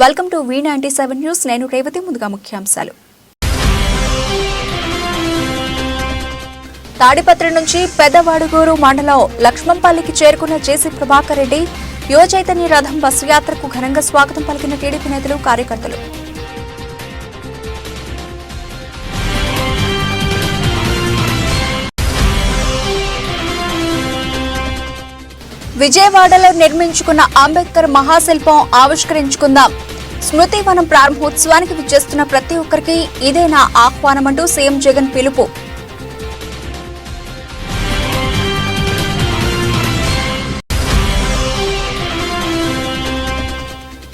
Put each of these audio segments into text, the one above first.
Welcome to V97 news. నేను రేవతి. ముందుగా ముఖ్యాంశాలు. తాడిపత్రి నుంచి పెద్దవాడుగూరు మండలం లక్ష్మంపల్లికి చేరుకున్న జేసీ ప్రభాకర్ రెడ్డి యువ చైతన్య రథం బస్సు యాత్రకు ఘనంగా స్వాగతం పలికిన టీడీపీ నేతలు, కార్యకర్తలు. విజయవాడలో నిర్మించుకున్న అంబేద్కర్ మహాశిల్పం ఆవిష్కరించుకుందాం. స్మృతివనం ప్రారంభోత్సవానికి విచ్చేస్తున్న ప్రతి ఒక్కరికి ఇదే నా ఆహ్వానమంటూ సీఎం జగన్ పిలుపు.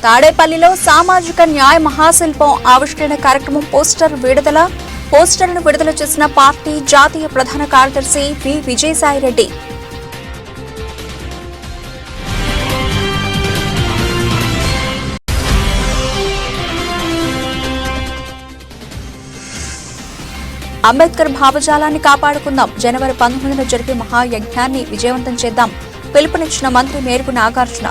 తాడేపల్లిలో సామాజిక న్యాయ మహాశిల్పం ఆవిష్కరణ కార్యక్రమం పోస్టర్ను విడుదల చేసిన పార్టీ జాతీయ ప్రధాన కార్యదర్శి వి విజయసాయిరెడ్డి. అంబేద్కర్ భావజాలాన్ని కాపాడుకుందాం. జనవరి 19న జరిగే మహాయజ్ఞాన్ని విజయవంతం చేద్దాం. పిలుపునిచ్చిన మంత్రి మేరకు నాగార్జున.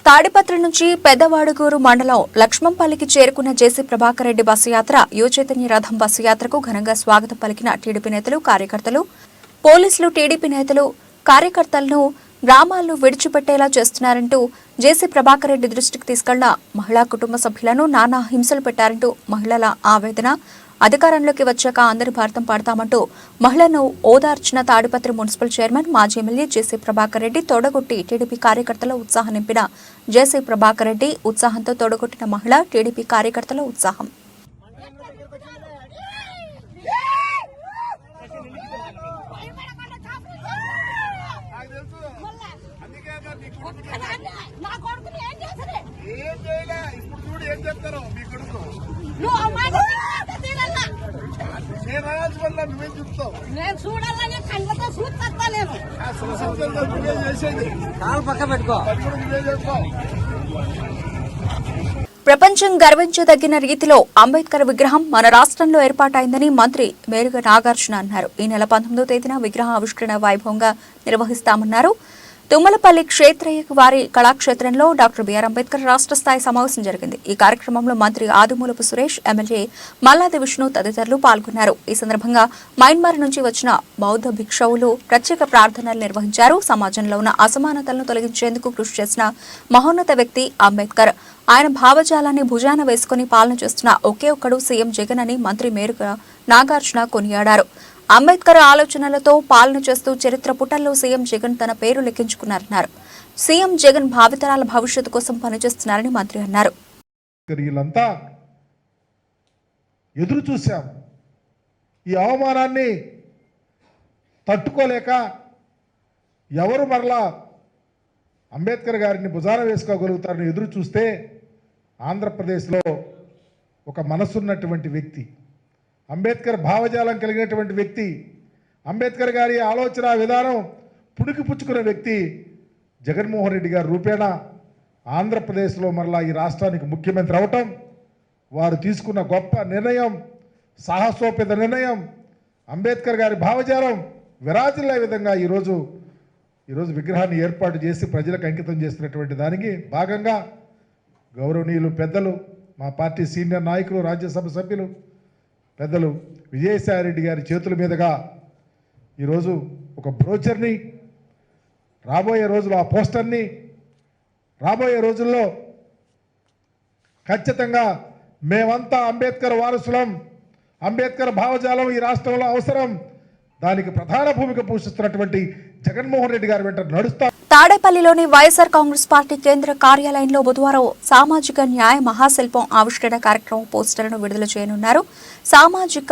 తాడిపత్రి నుంచి పెద్దవాడుగూరు మండలం లక్ష్మంపల్లికి చేరుకున్న జేసీ ప్రభాకర్ రెడ్డి బస్సు యాత్ర, యువ చైతన్య రథం బస్సు యాత్రకు ఘనంగా స్వాగతం పలికిన టీడీపీ నేతలు, కార్యకర్తలు. పోలీసులు టీడీపీ నేతలు, కార్యకర్తలను గ్రామాలను విడిచిపెట్టేలా చేస్తున్నారంటూ జేసీ ప్రభాకర్ రెడ్డి దృష్టికి తీసుకెళ్లిన మహిళా కుటుంబ సభ్యులను నానా హింసలు పెట్టారంటూ మహిళల ఆవేదన. అధికారంలోకి వచ్చాక అందరి భారతం పాడతామంటూ మహిళను ఓదార్చిన తాడిపత్రి మున్సిపల్ చైర్మన్, మాజీ ఎమ్మెల్యే జేసీ ప్రభాకర్ రెడ్డి తోడగొట్టి టీడీపీ కార్యకర్తల ఉత్సాహం నింపిన జేసీ ప్రభాకర్ రెడ్డి ఉత్సాహంతో తోడగొట్టిన మహిళ, టీడీపీ కార్యకర్తల ఉత్సాహం. ప్రపంచం గర్వించదగిన రీతిలో అంబేద్కర్ విగ్రహం మన రాష్ట్రంలో ఏర్పాటైందని మంత్రి మేరుగ నాగార్జున అన్నారు. ఈ నెల 19వ తేదీన విగ్రహ ఆవిష్కరణ వైభవంగా నిర్వహిస్తామన్నారు. తుమ్మలపల్లి క్షేత్రయ్య వారి కళాక్షేత్రంలో డాక్టర్ బిఆర్ అంబేద్కర్ రాష్ట్ర స్థాయి సమావేశం జరిగింది. ఈ కార్యక్రమంలో మంత్రి ఆదిమూలపు సురేష్, ఎమ్మెల్యే మల్లాది విష్ణు తదితరులు పాల్గొన్నారు. ఈ సందర్భంగా మయన్మార్ నుంచి వచ్చిన బౌద్ధ భిక్షువులు ప్రత్యేక ప్రార్థనలు నిర్వహించారు. సమాజంలో ఉన్న అసమానతలను తొలగించేందుకు కృషి చేసిన మహోన్నత వ్యక్తి అంబేద్కర్. ఆయన భావజాలాన్ని భుజాన వేసుకుని పాలన చేస్తున్న ఒకే ఒక్కడు సీఎం జగన్ అని మంత్రి మేరుగ నాగార్జున కొనియాడారు. అంబేద్కర్ ఆలోచనలతో పాలన చేస్తూ చరిత్ర పుటల్లో సీఎం జగన్ తన పేరు లెక్కించుకున్నారన్నారు. సీఎం జగన్ భావితరాల భవిష్యత్తు కోసం పనిచేస్తున్నారని మంత్రి అన్నారు. ఎదురు చూశాం. ఈ అవమానాన్ని తట్టుకోలేక ఎవరు మరలా అంబేద్కర్ గారిని భుజాన వేసుకోగలుగుతారని ఎదురు చూస్తే ఆంధ్రప్రదేశ్లో ఒక మనసున్నటువంటి వ్యక్తి, అంబేద్కర్ భావజాలం కలిగినటువంటి వ్యక్తి, అంబేద్కర్ గారి ఆలోచన విధానం పుడికి పుచ్చుకున్న వ్యక్తి జగన్మోహన్ రెడ్డి గారి రూపేణ ఆంధ్రప్రదేశ్లో మరలా ఈ రాష్ట్రానికి ముఖ్యమంత్రి అవటం, వారు తీసుకున్న గొప్ప నిర్ణయం, సాహసోపేత నిర్ణయం, అంబేద్కర్ గారి భావజాలం విరాజిల్లే విధంగా ఈరోజు విగ్రహాన్ని ఏర్పాటు చేసి ప్రజలకు అంకితం చేస్తున్నటువంటి దానికి భాగంగా గౌరవనీయులు పెద్దలు, మా పార్టీ సీనియర్ నాయకులు, రాజ్యసభ సభ్యులు పెద్దలు విజయసాయిరెడ్డి గారి చేతుల మీదుగా ఈరోజు ఒక బ్రోచర్ని, రాబోయే రోజుల్లో ఆ పోస్టర్ని, రాబోయే రోజుల్లో ఖచ్చితంగా మేమంతా అంబేద్కర్ వారసులం, అంబేద్కర్ భావజాలం ఈ రాష్ట్రంలో అవసరం, దానికి ప్రధాన భూమిక పోషిస్తున్నటువంటి జగన్మోహన్ రెడ్డి గారి వెంట నడుస్తారు. తాడేపల్లిలోని వైఎస్ఆర్ కాంగ్రెస్ పార్టీ కేంద్ర కార్యాలయంలో బుధవారం సామాజిక న్యాయ మహాశిల్పం ఆవిష్కరణ కార్యక్రమం పోస్టర్ను విడుదల చేయనున్నారు. సామాజిక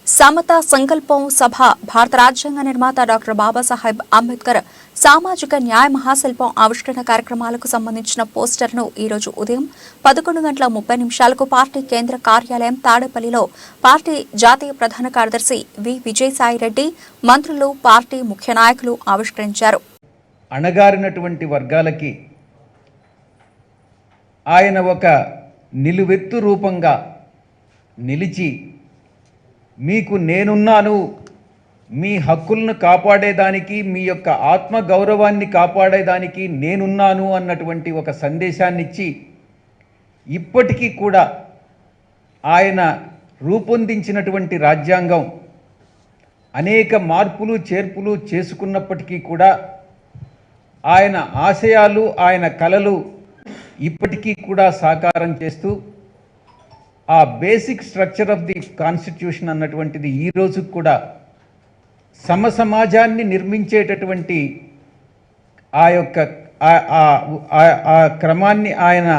సమతా సంకల్పం సభ భారత రాజ్యాంగ నిర్మాత డాక్టర్ బాబాసాహెబ్ అంబేద్కర్ సామాజిక న్యాయ మహాశిల్పం ఆవిష్కరణ కార్యక్రమాలకు సంబంధించిన పోస్టర్ను ఈరోజు ఉదయం 11:30 పార్టీ కేంద్ర కార్యాలయం తాడేపల్లిలో పార్టీ జాతీయ ప్రధాన కార్యదర్శి వి విజయసాయిరెడ్డి, మంత్రులు, పార్టీ ముఖ్య నాయకులు ఆవిష్కరించారు. అణగారినటువంటి వర్గాలకి ఆయన ఒక నిలువెత్తు రూపంగా నిలిచి మీకు నేనున్నాను, మీ హక్కులను కాపాడేదానికి, మీ యొక్క ఆత్మ గౌరవాన్ని కాపాడేదానికి నేనున్నాను అన్నటువంటి ఒక సందేశాన్ని ఇచ్చి ఇప్పటికీ కూడా ఆయన రూపొందించినటువంటి రాజ్యాంగం అనేక మార్పులు చేర్పులు చేసుకున్నప్పటికీ కూడా ఆయన ఆశయాలు, ఆయన కలలు ఇప్పటికీ కూడా సాకారం చేస్తూ ఆ basic structure of the constitution అన్నటువంటిది ఈ రోజు కూడా సమసమాజాన్ని నిర్మించేటటువంటి ఆ యొక్క ఆ క్రమాన్ని ఆయన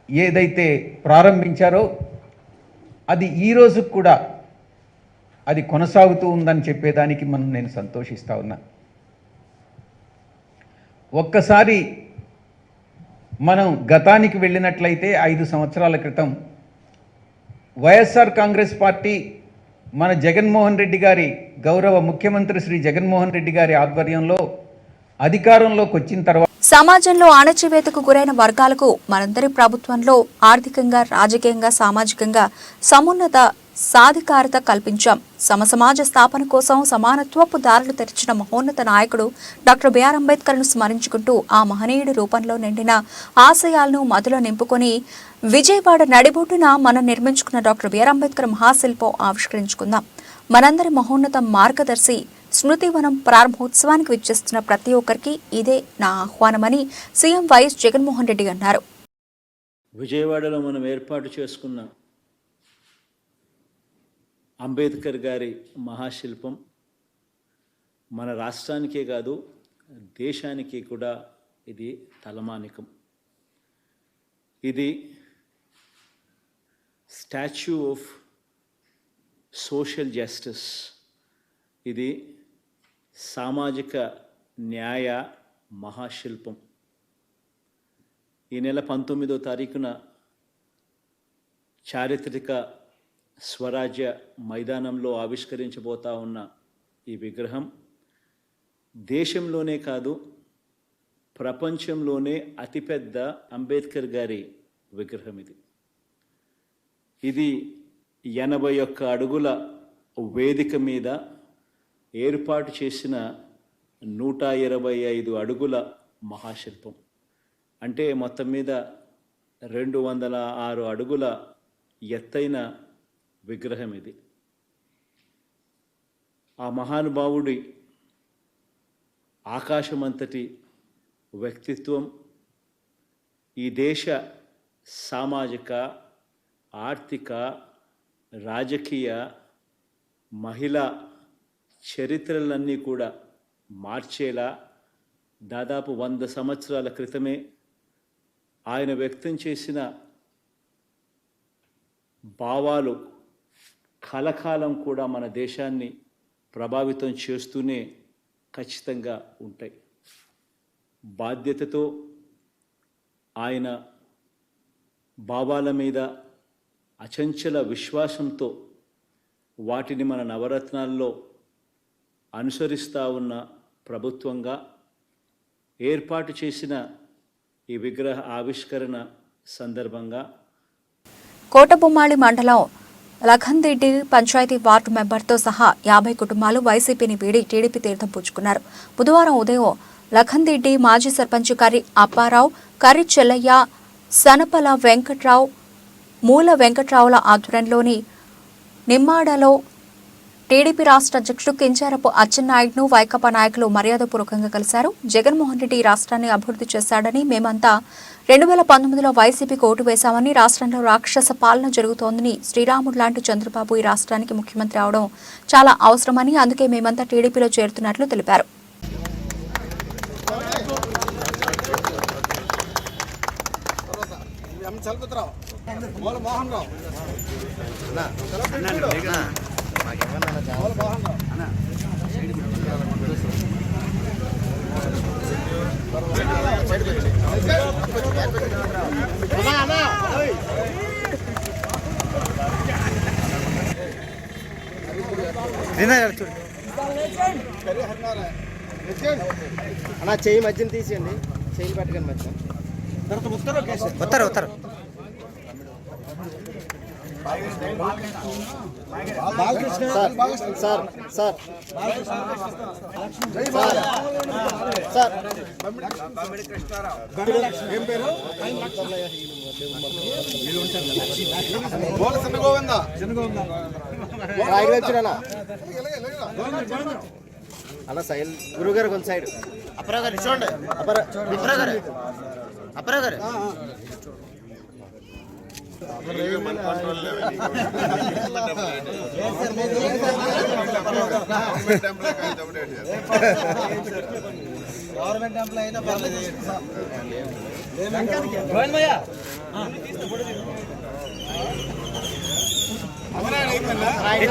ఏదైతే ప్రారంభించారో అది ఈ రోజు కూడా అది కొనసాగుతూ ఉందని చెప్పేదానికి నేను సంతోషిస్తా ఉన్నా. ఒక్కసారి మనం గతానికి వెళ్ళినట్లయితే 5 సంవత్సరాల క్రితం వైఎస్ఆర్ కాంగ్రెస్ పార్టీ మన జగన్మోహన్ రెడ్డి గారి గౌరవ ముఖ్యమంత్రి శ్రీ జగన్మోహన్ రెడ్డి గారి ఆధ్వర్యంలో అధికారంలోకి వచ్చిన తర్వాత సమాజంలో అణచివేతకు గురైన వర్గాలకు మనందరి ప్రభుత్వంలో ఆర్థికంగా, రాజకీయంగా, సామాజికంగా సమున్నత సాధికారత కల్పించాం. సమసమాజ స్థాపన కోసం సమానత్వపు దారులు తెరిచిన మహోన్నత నాయకుడు డాక్టర్ బిఆర్ అంబేద్కర్ను స్మరించుకుంటూ ఆ మహనీయుడి రూపంలో నిండిన ఆశయాలను మదిలో నింపుకొని విజయవాడ నడిబొడ్డున మనం నిర్మించుకున్న డాక్టర్ బిఆర్ అంబేద్కర్ మహాశిల్పం ఆవిష్కరించుకుందాం. మనందరి మహోన్నత మార్గదర్శి స్మృతివనం ప్రారంభోత్సవానికి విచ్చేస్తున్న ప్రతి ఒక్కరికి ఇదే నా ఆహ్వానమని సీఎం వైఎస్ జగన్మోహన్ రెడ్డి అన్నారు. విజయవాడలో మనం ఏర్పాటు చేసుకున్న అంబేద్కర్ గారి మహాశిల్పం మన రాష్ట్రానికే కాదు దేశానికి కూడా ఇది తలమానికం. ఇది స్టాచ్యూ ఆఫ్ సోషల్ జస్టిస్, ఇది సామాజిక న్యాయ మహాశిల్పం. ఈ నెల 19వ తారీఖున చారిత్రక స్వరాజ్య మైదానంలో ఆవిష్కరించబోతా ఉన్న ఈ విగ్రహం దేశంలోనే కాదు ప్రపంచంలోనే అతిపెద్ద అంబేద్కర్ గారి విగ్రహం. ఇది 81 అడుగుల వేదిక మీద ఏర్పాటు చేసిన 125 అడుగుల మహాశిల్పం. అంటే మొత్తం మీద 206 అడుగుల ఎత్తైన విగ్రహం ఇది. ఆ మహానుభావుడి ఆకాశమంతటి వ్యక్తిత్వం ఈ దేశ సామాజిక, ఆర్థిక, రాజకీయ, మహిళా చరిత్రలన్నీ కూడా మార్చేలా దాదాపు 100 సంవత్సరాల క్రితమే ఆయన వ్యక్తం చేసిన భావాలు కలకాలం కూడా మన దేశాన్ని ప్రభావితం చేస్తూనే ఖచ్చితంగా ఉంటాయి. బాధ్యతతో ఆయన భావాల మీద అచంచల విశ్వాసంతో వాటిని మన నవరత్నాల్లో అనుసరిస్తూ ఉన్న ప్రభుత్వంగా ఏర్పాటు చేసిన ఈ విగ్రహ ఆవిష్కరణ సందర్భంగా కోటబొమ్మాళి మండలం లఖందిడ్డి పంచాయతీ వార్డు మెంబర్తో సహా 50 కుటుంబాలు వైసీపీని వీడి టీడీపీ తీర్థం పుచ్చుకున్నారు. బుధవారం ఉదయం లఖందిడ్డి మాజీ సర్పంచ్ కర్రి అప్పారావు, కర్రి చెల్లయ్య, సనపల వెంకట్రావు, మూల వెంకట్రావుల ఆధ్వర్యంలోని నిమ్మాడలో టీడీపీ రాష్ట్ర అధ్యక్షుడు కింజారపు అచ్చెన్నాయుడును వైకాపా నాయకులు మర్యాదపూర్వకంగా కలిశారు. జగన్మోహన్ రెడ్డి ఈ రాష్ట్రాన్ని అభివృద్ధి చేశాడని, మేమంతా 2019లో వైసీపీకి ఓటు వేశామని, రాష్ట్రంలో రాక్షస పాలన జరుగుతోందని, శ్రీరాముడు లాంటి చంద్రబాబు ఈ రాష్ట్రానికి ముఖ్యమంత్రి అవడం చాలా అవసరమని, అందుకే మేమంతా టీడీపీలో చేరుతున్నట్లు తెలిపారు. అన్నా చెయ్యి మధ్యన తీసేయండి, చెయ్యి పెట్టకండి మధ్య. ఉత్తరు సార్ సార్ సార్ ఏం పేరు అన్న సైల్ గురువు గారు కొంచెం సైడ్ అపరా గారు చూడండి అపరా గారు అపరా గారు గవర్నమెంట్ ఎంప్లాయ్ అయినా పర్లేదు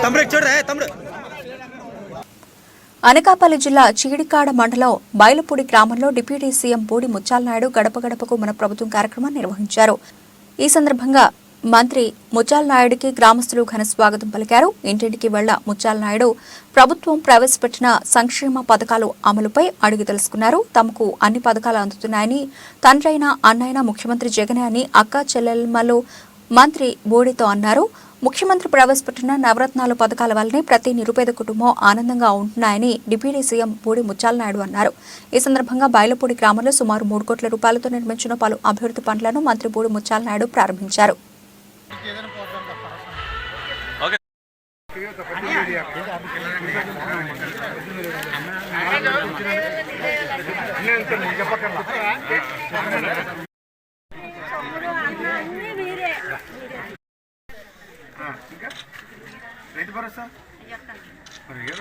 తమ్ముడు చూడరా తమ్ముడు. అనకాపల్లి జిల్లా చీడికాడ మండలం బయలుపూడి గ్రామంలో డిప్యూటీ సీఎం బూడి ముత్యాల నాయుడు గడప గడపకు మన ప్రభుత్వం కార్యక్రమాన్ని నిర్వహించారు. ఈ సందర్భంగా మంత్రి ముత్యాల నాయుడికి గ్రామస్తులు ఘన స్వాగతం పలికారు. ఇంటింటికి వెళ్ల ముత్యాల నాయుడు ప్రభుత్వం ప్రవేశపెట్టిన సంక్షేమ పథకాలు అమలుపై అడిగి తెలుసుకున్నారు. తమకు అన్ని పథకాలు అందుతున్నాయని, తండ్రైన అన్నైన ముఖ్యమంత్రి జగనే అని అక్క చెల్లెమ్మలు మంత్రి బూడితో అన్నారు. ముఖ్యమంత్రి ప్రవేశపెట్టిన నవరత్నాలు పథకాల వల్లనే ప్రతి నిరుపేద కుటుంబం ఆనందంగా ఉంటున్నాయని డిప్యూటీ సీఎం బూడి ముత్యాల నాయుడు అన్నారు. ఈ సందర్భంగా బయలుపూడి గ్రామంలో సుమారు 3 కోట్ల రూపాయలతో నిర్మించిన పలు అభివృద్ధి పనులను మంత్రి బూడి ముత్యాల నాయుడు ప్రారంభించారు. రైతు భరోసా మరి ఏ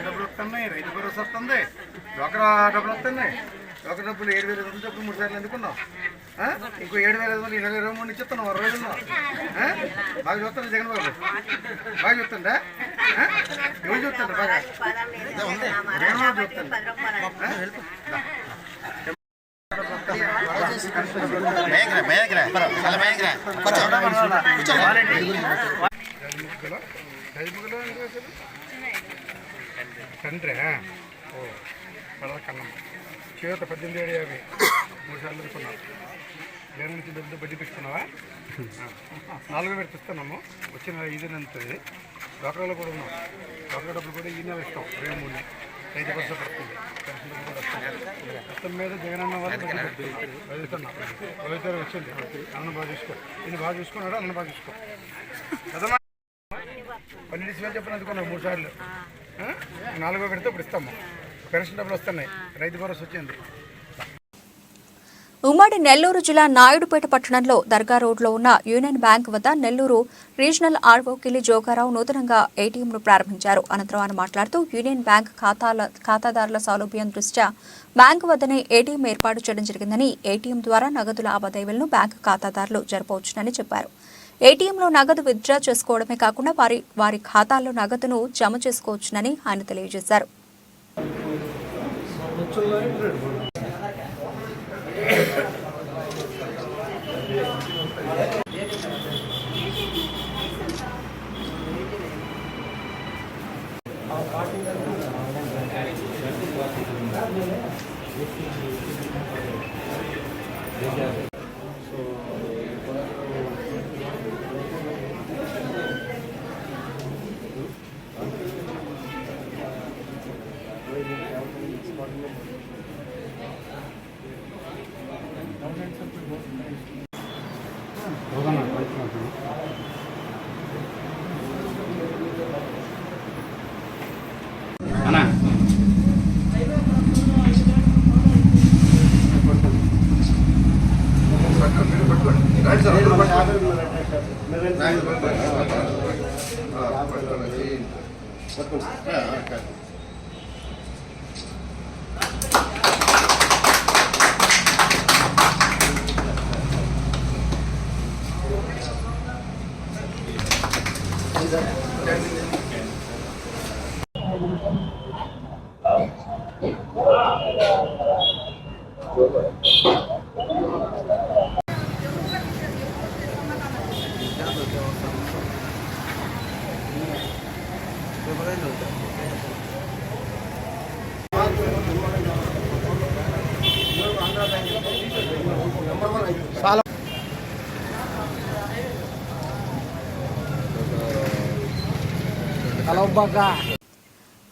డబ్బులు వస్తున్నాయి, రైతు భరోసా వస్తుంది, డోక్రా డబ్బులు వస్తున్నాయి. డోక్రా డబ్బులు 7,500 డబ్బులు 3 సార్లు ఎందుకున్నావు? ఇంకో 7,500 ఈ నెల 23 నుంచి ఇస్తున్నావు 6 రోజుల్లో. బాగా చూస్తాను జగన్ బాబు, బాగా చూస్తుందా? ఎవరు చూస్తాను బాగా? జగన్ బాబు చూస్తాను. తండ్రి ఓ పడవ కన్నం చేత 18,50 3 సార్లు అనుకున్నావు. వేరే నుంచి డబ్బు బడ్డీ పెట్టుకున్నావా? 4 పెట్టిస్తున్నాము. వచ్చిన 5 నెలతుంది. డోక్రాలో కూడా ఉన్నాం. డోక్రా డబ్బులు కూడా ఈ నెల ఇస్తాం 23 రైతు భరోసా పడుతుంది. పెన్షన్ డబ్బులు కూడా వస్తుంది. మొత్తం మీద జగనన్న వాళ్ళు చదువుతున్నాం. చదువుతారు వచ్చింది. అన్న బాగా చూసుకో, ఇది బాగా చూసుకున్నాడు, అన్న బాగా చూసుకో కదమ్మా. 12,000 చెప్పిన అందుకున్నావు 3 సార్లు. 4 పెడితే ఇప్పుడు ఇస్తాము. పెన్షన్ డబ్బులు వస్తున్నాయి, రైతు భరోసా వచ్చింది. ఉమ్మడి నెల్లూరు జిల్లా నాయుడుపేట పట్టణంలో దర్గా రోడ్లో ఉన్న యూనియన్ బ్యాంక్ వద్ద నెల్లూరు రీజనల్ ఆర్వో కిలి జోగారావు నూతనంగా ఏటీఎంను ప్రారంభించారు. అనంతరం ఆయన మాట్లాడుతూ యూనియన్ బ్యాంక్ ఖాతాదారుల సౌలభ్యం దృష్ట్యా బ్యాంకు వద్దనే ఏటీఎం ఏర్పాటు చేయడం జరిగిందని, ఏటీఎం ద్వారా నగదు లావాదేవీలను బ్యాంకు ఖాతాదారులు జరపవచ్చునని చెప్పారు. ఏటీఎంలో నగదు విత్డ్రా చేసుకోవడమే కాకుండా వారి ఖాతాల్లో నగదును జమ చేసుకోవచ్చునని ఆయన తెలియజేశారు.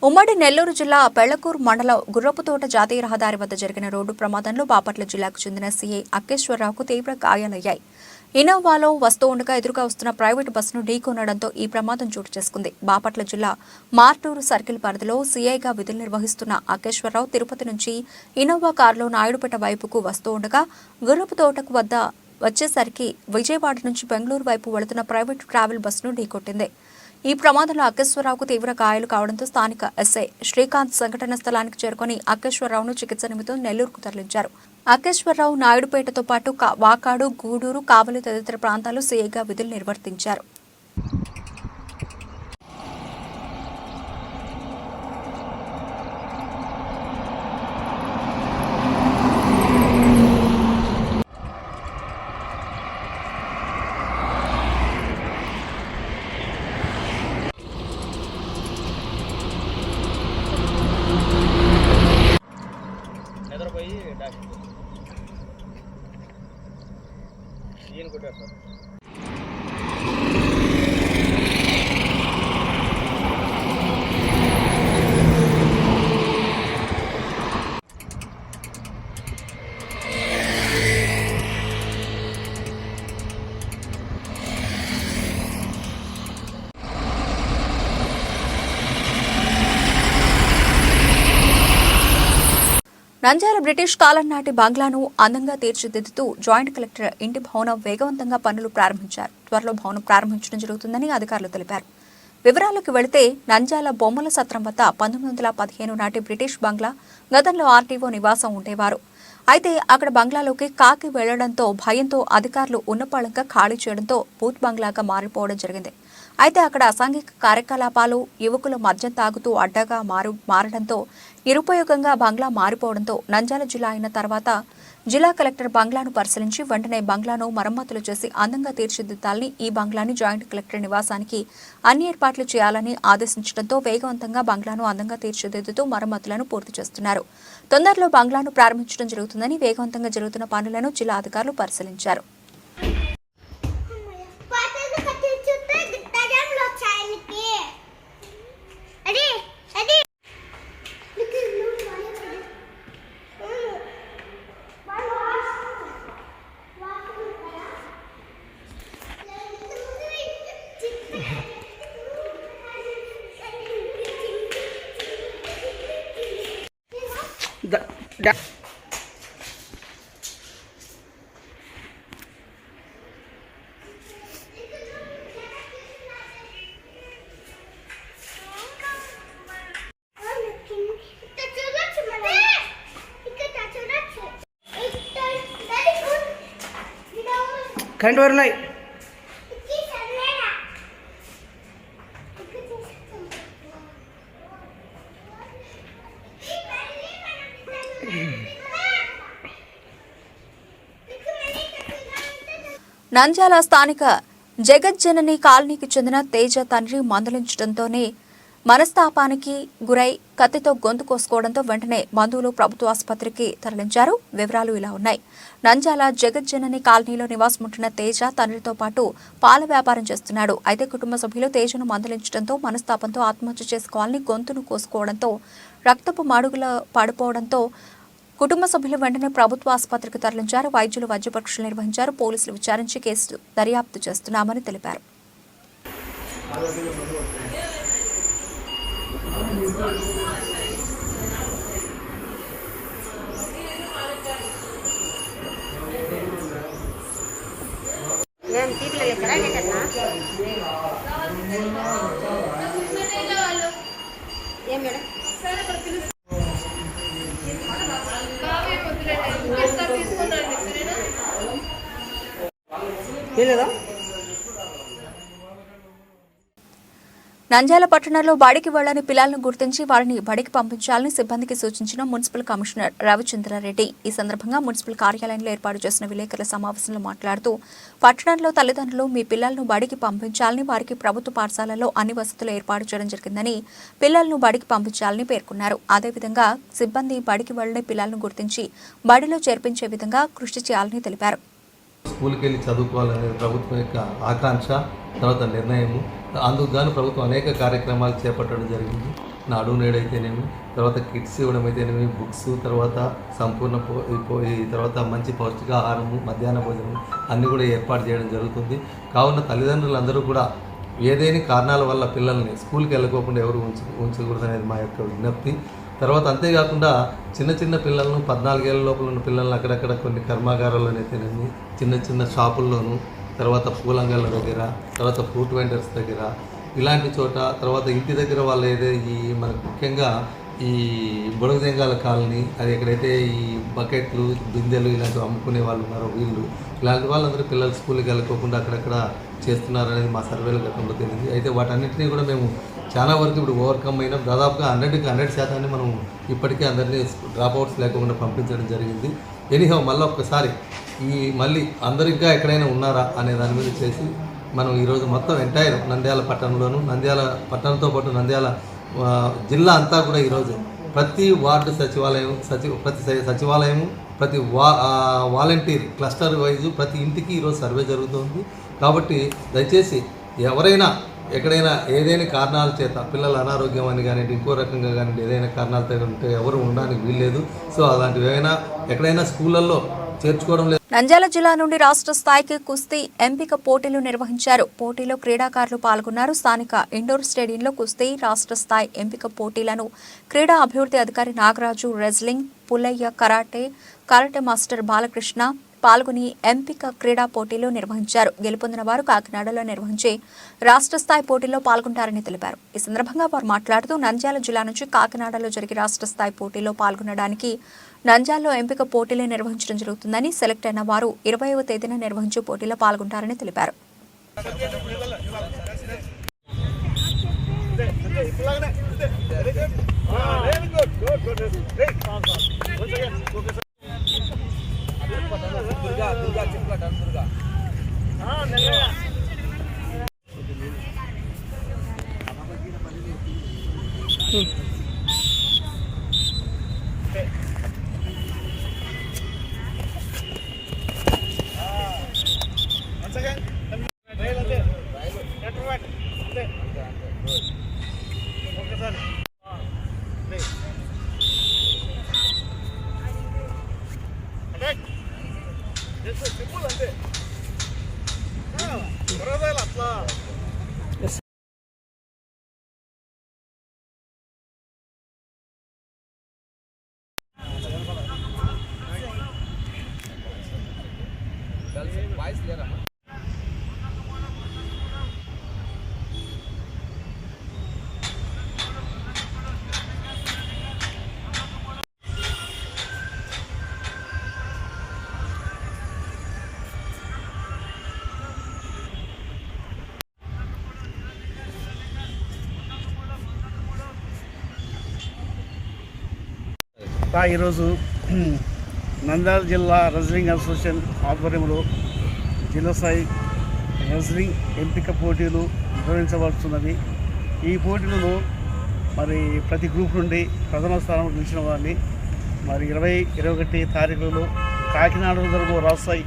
ఉమ్మడి నెల్లూరు జిల్లా పెళ్లకూరు మండలం గుర్రపుతోట జాతీయ రహదారి వద్ద జరిగిన రోడ్డు ప్రమాదంలో బాపట్ల జిల్లాకు చెందిన సీఐ అక్కేశ్వరరావుకు తీవ్ర గాయాలయ్యాయి. ఇన్నోవాలో వస్తూ ఉండగా ఎదురుగా వస్తున్న ప్రైవేటు బస్సును ఢీకొనడంతో ఈ ప్రమాదం చోటు చేసుకుంది. బాపట్ల జిల్లా మార్టూరు సర్కిల్ పరిధిలో సీఐగా విధులు నిర్వహిస్తున్న అక్కేశ్వరరావు తిరుపతి నుంచి ఇన్నోవా కారులో నాయుడుపేట వైపుకు వస్తూ ఉండగా గుర్రపుతోటకు వద్ద వచ్చేసరికి విజయవాడ నుంచి బెంగళూరు వైపు వెళుతున్న ప్రైవేటు ట్రావెల్ బస్సును ఢీకొట్టింది. ఈ ప్రమాదంలో అక్కేశ్వరరావుకు తీవ్ర గాయాలు కావడంతో స్థానిక ఎస్ఐ శ్రీకాంత్ సంఘటన స్థలానికి చేరుకుని అక్కేశ్వరరావును చికిత్స నిమిత్తం నెల్లూరుకు తరలించారు. అక్కేశ్వరరావు నాయుడుపేటతో పాటు వాకాడు, గూడూరు, కావలి తదితర ప్రాంతాల్లో సీఐగా విధులు నిర్వర్తించారు. నంద్యాల బ్రిటిష్ కాలం నాటి బంగ్లాను అందంగా తీర్చిదిద్దుతూ జాయింట్ కలెక్టర్ ఇంటి భవనం వేగవంతంగా పనులు ప్రారంభించారు. త్వరలో భవనం ప్రారంభించడం జరుగుతుందని అధికారులు తెలిపారు. వివరాలకు వెళితే నంద్యాల బొమ్మల సత్రం వద్ద 1915 నాటి బ్రిటిష్ బంగ్లా గతంలో ఆర్టీఓ నివాసం ఉండేవారు. అయితే అక్కడ బంగ్లాలోకి కాకి వెళ్లడంతో భయంతో అధికారులు ఉన్నపాళంగా ఖాళీ చేయడంతో బూత్ బంగ్లాగా మారిపోవడం జరిగింది. అయితే అక్కడ అసాంఘిక కార్యకలాపాలు, యువకుల మద్యం తాగుతూ అడ్డగా మారడంతో నిరుపయోగంగా బంగ్లా మారిపోవడంతో నంద్యాల జిల్లా అయిన తర్వాత జిల్లా కలెక్టర్ బంగ్లాను పరిశీలించి వెంటనే బంగ్లాను మరమ్మతులు చేసి అందంగా తీర్చిదిద్దాలని, ఈ బంగ్లాని జాయింట్ కలెక్టర్ నివాసానికి అన్ని ఏర్పాట్లు చేయాలని ఆదేశించడంతో వేగవంతంగా బంగ్లాను అందంగా తీర్చిదిద్దుతూ మరమ్మతులను పూర్తి చేస్తున్నారు. తొందరలో బంగ్లాను ప్రారంభించడం జరుగుతుందని వేగవంతంగా జరుగుతున్న పనులను జిల్లా అధికారులు పరిశీలించారు. కరెంట్ వైర్లు ఉన్నాయి. నంద్యాల స్థానిక జగజ్జనని కాలనీకి చెందిన తేజ తండ్రి మందలించడంతోనే మనస్తాపానికి గురై కత్తితో గొంతు కోసుకోవడంతో వెంటనే బంధువులు ప్రభుత్వ ఆసుపత్రికి తరలించారు. వివరాలు ఇలా ఉన్నాయి. నంద్యాల జగజ్జనని కాలనీలో నివాసముంటున్న తేజ తండ్రితో పాటు పాల వ్యాపారం చేస్తున్నాడు. అయితే కుటుంబ సభ్యులు తేజను మందలించడంతో మనస్తాపంతో ఆత్మహత్య చేసుకోవాలని గొంతును కోసుకోవడంతో రక్తపు మడుగులో పడిపోవడంతో కుటుంబ సభ్యులు వెంటనే ప్రభుత్వ ఆసుపత్రికి తరలించారు. వైద్యులు వైద్య పరీక్షలు నిర్వహించారు. పోలీసులు విచారించి కేసు దర్యాప్తు చేస్తున్నామని తెలిపారు. నంద్యాల పట్టణంలో బడికి వెళ్లని పిల్లలను గుర్తించి వారిని బడికి పంపించాలని సిబ్బందికి సూచించిన మున్సిపల్ కమిషనర్ రవిచంద్రారెడ్డి ఈ సందర్భంగా మున్సిపల్ కార్యాలయంలో ఏర్పాటు చేసిన విలేకరుల సమావేశంలో మాట్లాడుతూ పట్టణంలో తల్లిదండ్రులు మీ పిల్లలను బడికి పంపించాలని, వారికి ప్రభుత్వ పాఠశాలల్లో అన్ని వసతులు ఏర్పాటు చేయడం జరిగిందని, పిల్లలను బడికి పంపించాలని పేర్కొన్నారు. అదేవిధంగా సిబ్బంది బడికి వెళ్లే పిల్లలను గుర్తించి బడిలో చేర్పించే విధంగా కృషి చేయాలని తెలిపారు. స్కూల్కి వెళ్ళి చదువుకోవాలనేది ప్రభుత్వం యొక్క ఆకాంక్ష, తర్వాత నిర్ణయము. అందుకు గాను ప్రభుత్వం అనేక కార్యక్రమాలు చేపట్టడం జరిగింది. నాడు నేడైతేనేమి, తర్వాత కిట్స్ ఇవ్వడం అయితేనేమి, బుక్స్, తర్వాత సంపూర్ణ తర్వాత మంచి పౌష్టికాహారము, మధ్యాహ్న భోజనం అన్నీ కూడా ఏర్పాటు చేయడం జరుగుతుంది. కావున తల్లిదండ్రులందరూ కూడా ఏదైనా కారణాల వల్ల పిల్లల్ని స్కూల్కి వెళ్ళకోకుండా ఎవరు ఉంచకూడదు అనేది మా యొక్క విజ్ఞప్తి. తర్వాత అంతేకాకుండా చిన్న చిన్న పిల్లలను 14 ఏళ్ళ లోపల ఉన్న పిల్లల్ని అక్కడక్కడ కొన్ని కర్మాగారాల్లోనైతేనేమి, చిన్న చిన్న షాపుల్లోనూ, తర్వాత పూలంగళ్ళ దగ్గర, తర్వాత ఫ్రూట్ వెండర్స్ దగ్గర, ఇలాంటి చోట, తర్వాత ఇంటి దగ్గర వాళ్ళు ఈ మనకు ముఖ్యంగా ఈ బుడగజంగాల కాలనీ, అది ఎక్కడైతే ఈ బకెట్లు, బిందెలు ఇలాంటివి అమ్ముకునే వాళ్ళు ఉన్నారో వీళ్ళు, ఇలాంటి వాళ్ళందరూ పిల్లలు స్కూల్కి వెళ్ళకోకుండా అక్కడక్కడ చేస్తున్నారనేది మా సర్వేలో గతంలో తెలిసింది. అయితే వాటన్నింటినీ కూడా మేము చాలా వరకు ఇప్పుడు ఓవర్కమ్ అయినాం. దాదాపుగా 100% మనం ఇప్పటికే అందరినీ డ్రాప్ అవుట్స్ లేకుండా పంపించడం జరిగింది. ఎనీహౌ మళ్ళీ ఒక్కసారి మళ్ళీ అందరూ ఇంకా ఎక్కడైనా ఉన్నారా అనే దాని మీద చేసి మనం ఈరోజు మొత్తం ఎంటైర్ నంద్యాల పట్టణంలోను, నంద్యాల పట్టణంతో పాటు నంద్యాల జిల్లా అంతా కూడా ఈరోజు ప్రతి వార్డు సచివాలయము, ప్రతి వాలంటీర్ క్లస్టర్ వైజు ప్రతి ఇంటికి ఈరోజు సర్వే జరుగుతుంది. కాబట్టి దయచేసి ఎవరైనా ఎక్కడైనా ఏదైనా కారణాల చేత పిల్లల అనారోగ్యం అని కానీ ఇంకో రకంగా కానీ ఏదైనా కారణాలతో ఉంటే ఎవరు ఉండడానికి వీల్లేదు. సో అలాంటివి ఏమైనా ఎక్కడైనా స్కూళ్ళల్లో చేర్చుకోవడం లేదు. నంద్యాల జిల్లా నుండి రాష్ట్ర స్థాయికి కుస్తీ ఎంపిక పోటీలు నిర్వహించారు. పోటీలో క్రీడాకారులు పాల్గొన్నారు. స్థానిక ఇండోర్ స్టేడియంలో కుస్తీ రాష్ట్ర స్థాయి ఎంపిక పోటీలను క్రీడా అభివృద్ధి అధికారి Nagaraju, wrestling, Pullaiah, karate master Balakrishna పాల్గొని ఎంపిక క్రీడా పోటీలు నిర్వహించారు. గెలుపొందిన వారు కాకినాడలో నిర్వహించే రాష్ట్ర స్థాయి పోటీల్లో పాల్గొంటారని తెలిపారు. ఈ సందర్భంగా వారు మాట్లాడుతూ నంద్యాల జిల్లా నుంచి కాకినాడలో జరిగే రాష్ట్ర స్థాయి పోటీల్లో పాల్గొనడానికి నంద్యాలలో ఎంపిక పోటీలు నిర్వహించడం జరుగుతుందని, సెలెక్ట్ అయిన వారు 20వ తేదీన నిర్వహించే పోటీలో పాల్గొంటారని తెలిపారు. ఈరోజు నంద్యాల జిల్లా రెజ్లింగ్ అసోసియేషన్ ఆధ్వర్యంలో జిల్లా స్థాయి రెజ్లింగ్ ఎంపిక పోటీలు నిర్వహించబడుతున్నది. ఈ పోటీలలో మరి ప్రతి గ్రూప్ నుండి ప్రథమ స్థానంలో నిలిచిన వారిని మరి 20-21 తారీఖులలో కాకినాడలో జరుగు రాష్ట్రస్థాయి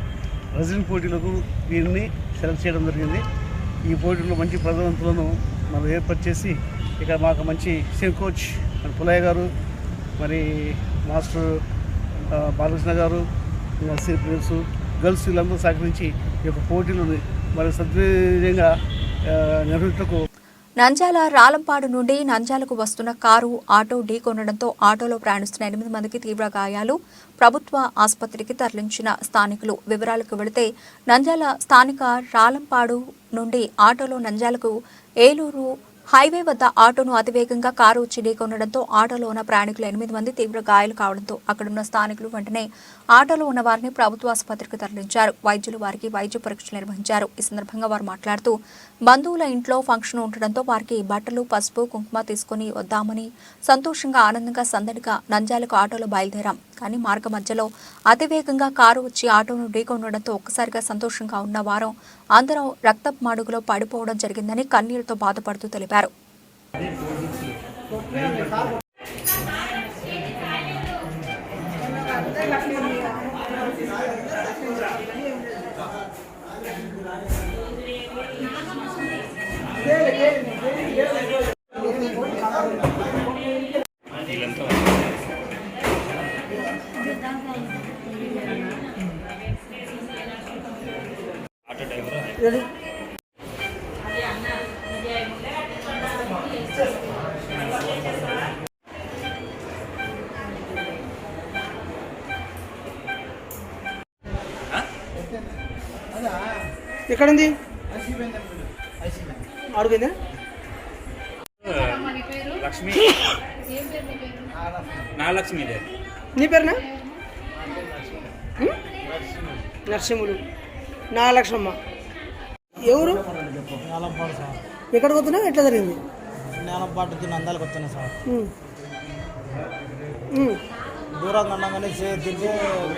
రెజ్లింగ్ పోటీలకు వీరిని సెలెక్ట్ చేయడం జరిగింది. ఈ పోటీల్లో మంచి ప్రతిభావంతులను మనం ఏర్పాటు చేసి ఇక మాకు మంచి సీనియర్ కోచ్ పుల్లయ్య గారు, మరి మాస్టర్ బాలకృష్ణ గారు, ప్లేయర్స్, గర్ల్స్ వీళ్ళందరూ సహకరించి ఈ యొక్క పోటీలను మరి సద్విజయంగా నిర్వహించకు. నంద్యాల రాలంపాడు నుండి నంద్యాలకు వస్తున్న కారు ఆటో ఢీకొనడంతో ఆటోలో ప్రయాణిస్తున్న 8 మందికి తీవ్ర గాయాలు. ప్రభుత్వ ఆసుపత్రికి తరలించిన స్థానికులు. వివరాలకు వెళితే నంద్యాల స్థానిక రాలంపాడు నుండి ఆటోలో నంద్యాలకు ఏలూరు హైవే వద్ద ఆటోను అతివేగంగా కారు వచ్చి ఢీకొనడంతో ఆటోలో ఉన్న ప్రయాణికులు 8 మంది తీవ్ర గాయాలు కావడంతో అక్కడున్న స్థానికులు వెంటనే ఆటోలో ఉన్న వారిని ప్రభుత్వ ఆసుపత్రికి తరలించారు. వైద్యులు వారికి వైద్య పరీక్షలు నిర్వహించారు. ఈ సందర్భంగా వారు మాట్లాడుతూ బంధువుల ఇంట్లో ఫంక్షన్ ఉండడంతో వారికి బట్టలు, పసుపు, కుంకుమ తీసుకుని వద్దామని సంతోషంగా, ఆనందంగా, సందడిగా నంద్యాలకు ఆటోలో బయలుదేరాం. కానీ మార్గ మధ్యలో అతివేగంగా కారు వచ్చి ఆటోను ఢీకొనడంతో ఒక్కసారిగా సంతోషంగా ఉన్న వారం అందరం రక్తపు మడుగులో పడిపోవడం జరిగిందని కన్నీళ్లతో బాధపడుతూ తెలిపారు. ఎక్కడుంది అడుగుందా లక్ష్మి నా లక్ష్మి నీ పేరునా నరసింహులు నా లక్ష్మమ్మ ఎవరు ఎక్కడికి వస్తున్నావు ఎట్లా జరిగింది నేలపాటు నందాలకు వచ్చాను సార్ దూరంగా ఉండగానే తిరిగి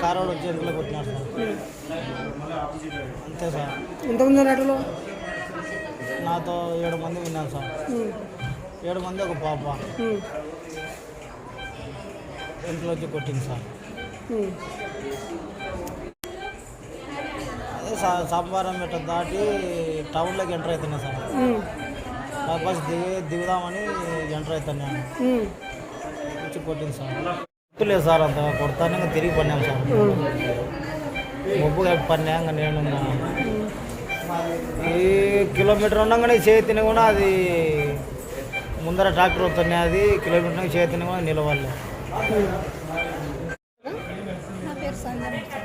కారోడు వచ్చి ఎదురులోకి వచ్చినారు సార్ అంతే సార్ ఎంతమంది ఆటోలో నాతో 7 మంది విన్నాను సార్ 7 మంది ఒక పాప ఇంట్లో వచ్చి కొట్టింది సార్ అదే సాంబారం పెట్ట దాటి టౌన్లోకి ఎంటర్ అవుతున్నా సార్ బస్ దిగుదామని ఎంటర్ అవుతున్నాను వచ్చి కొట్టింది సార్ లేదు సార్ అంత కొడతానే తిరిగి పడినాం సార్ మొబ్బు పడినా నేను ఈ కిలోమీటర్ ఉండగానే చేతిని కూడా అది ముందర ట్రాక్టర్ వస్తున్నాయి అది కిలోమీటర్ చేతిని కూడా నిలవాలి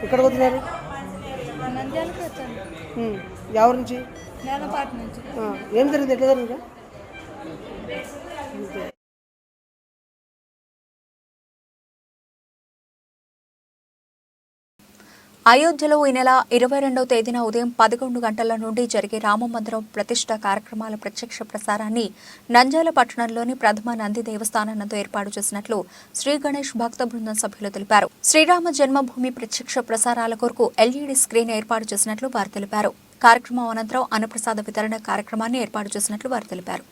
ఎక్కడికి వస్తున్నారు నంద్యాలకు వచ్చాను ఎవరి నుంచి నేలపాటి నుంచి ఏం జరిగింది ఎట్లా జరిగిందా అయోధ్యలో ఈ నెల 22వ తేదీన ఉదయం 11 గంటల నుండి జరిగే రామమందిరం ప్రతిష్ఠ కార్యక్రమాల ప్రత్యక్ష ప్రసారాన్ని నంద్యాల పట్టణంలోని ప్రథమ నంది దేవస్థానం నందు ఏర్పాటు చేసినట్లు శ్రీ గణేష్ భక్త బృందం సభ్యులు తెలిపారు. శ్రీరామ జన్మభూమి ప్రత్యక్ష ప్రసారాల కొరకు ఎల్ఈడీ స్క్రీన్ ఏర్పాటు చేసినట్లు వారు తెలిపారు. కార్యక్రమం అనంతరం అన్నప్రసాద వితరణ కార్యక్రమాన్ని ఏర్పాటు చేసినట్లు వారు తెలిపారు.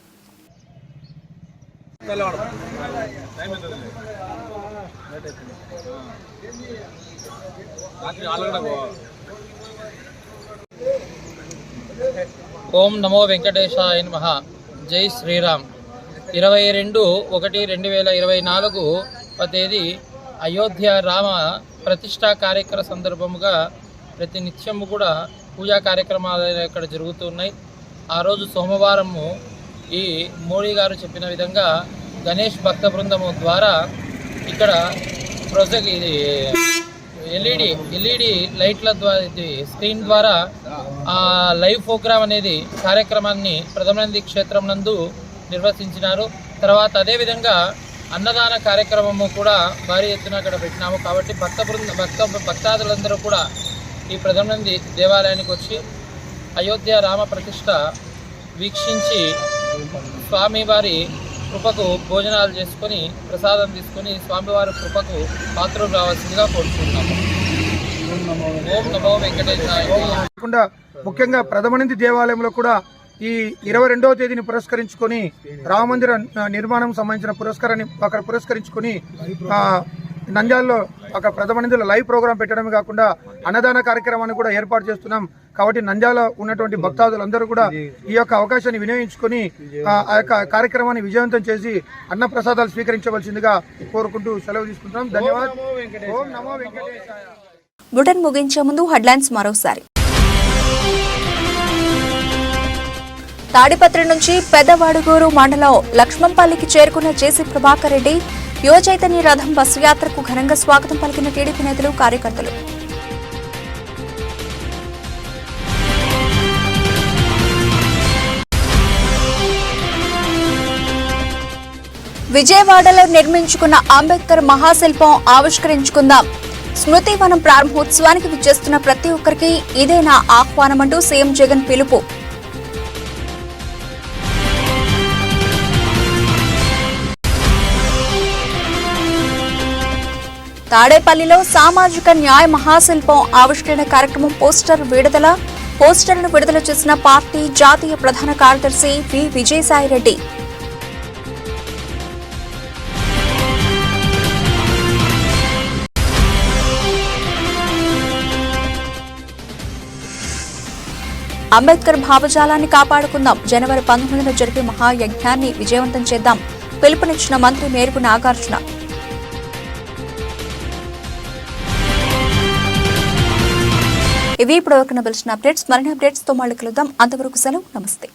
ఓం నమో వెంకటేశాయ నమః. జై శ్రీరామ్. 22/1/2024 తేదీ అయోధ్య రామ ప్రతిష్టా కార్యక్రమ సందర్భముగా ప్రతి నిత్యము కూడా పూజా కార్యక్రమాలు ఇక్కడ జరుగుతున్నాయి. ఆ రోజు సోమవారము ఈ మోడీ గారు చెప్పిన విధంగా గణేష్ భక్త బృందము ద్వారా ఇక్కడ ఎల్ఈడి లైట్ల ద్వారా స్క్రీన్ ద్వారా లైవ్ ప్రోగ్రామ్ అనేది కార్యక్రమాన్ని ప్రథమనంది క్షేత్రం నందు నిర్వహించినారు. తర్వాత అదేవిధంగా అన్నదాన కార్యక్రమము కూడా భారీ ఎత్తున అక్కడ పెట్టినాము. కాబట్టి భక్తాదులందరూ కూడా ఈ ప్రథమనంది దేవాలయానికి వచ్చి అయోధ్య రామ ప్రతిష్ట వీక్షించి స్వామివారి కృపకు భోజనాలు చేసుకొని ప్రసాదం తీసుకొని స్వామివారి కృపకు పాత్రలు రావాల్సిందిగా కోరుకుంటున్నాము. ఓం నమో వెంకటేశాయ. ముఖ్యంగా ప్రథమనంది దేవాలయంలో కూడా ఈ 22వ తేదీని పురస్కరించుకొని రామమందిర నిర్మాణం సంబంధించిన పురస్కరించుకొని నంద్యాలలో అక్కడ ప్రథమనందిలో లైవ్ ప్రోగ్రాం పెట్టడమే కాకుండా అన్నదాన కార్యక్రమాన్ని కూడా ఏర్పాటు చేస్తున్నాం. కాబట్టి నంద్యాల ఉన్నటువంటి భక్తాదులందరూ కూడా ఈ యొక్క అవకాశాన్ని వినియోగించుకొని ఆ యొక్క కార్యక్రమాన్ని విజయవంతం చేసి అన్న ప్రసాదాలు స్వీకరించవలసిందిగా కోరుకుంటూ సెలవు తీసుకుంటున్నాం. ధన్యవాదాలు. ఓం నమో వెంకటేశాయ. బులెటిన్ ముగించే ముందు హెడ్లైన్స్ మరోసారి. తాడిపత్రి నుంచి పెద్దవాడుగూరు మండలం లక్ష్మంపల్లికి చేరుకున్న జేసీ ప్రభాకర్ రెడ్డి యువ చైతన్య రథం బస్సు యాత్రకు ఘనంగా స్వాగతం పలికిన టీడీపీ నేతలు కార్యకర్తలు. విజయవాడలో నిర్మించుకున్న అంబేద్కర్ మహాశిల్పం ఆవిష్కరించుకుందాం. స్మృతివనం ప్రారంభోత్సవానికి విచ్చేస్తున్న ప్రతి ఒక్కరికి ఇదే నా ఆహ్వానమంటూ సీఎం జగన్ పిలుపు. తాడేపల్లిలో సామాజిక న్యాయ మహాశిల్పం ఆవిష్కరణ కార్యక్రమం పోస్టర్ను విడుదల చేసిన పార్టీ జాతీయ ప్రధాన కార్యదర్శి వి విజయసాయిరెడ్డి. అంబేద్కర్ భావజాలాన్ని కాపాడుకుందాం. జనవరి 19న జరిగే మహాయజ్ఞాన్ని విజయవంతం చేద్దాం. పిలుపునిచ్చిన మంత్రి మేరుగు నాగార్జున. ఇవి ఇప్పుడు పిలిచిన అప్డేట్స్. మరిన్ని అప్డేట్స్ తో మళ్ళీ కలుద్దాం. అంతవరకు సెలవు. నమస్తే.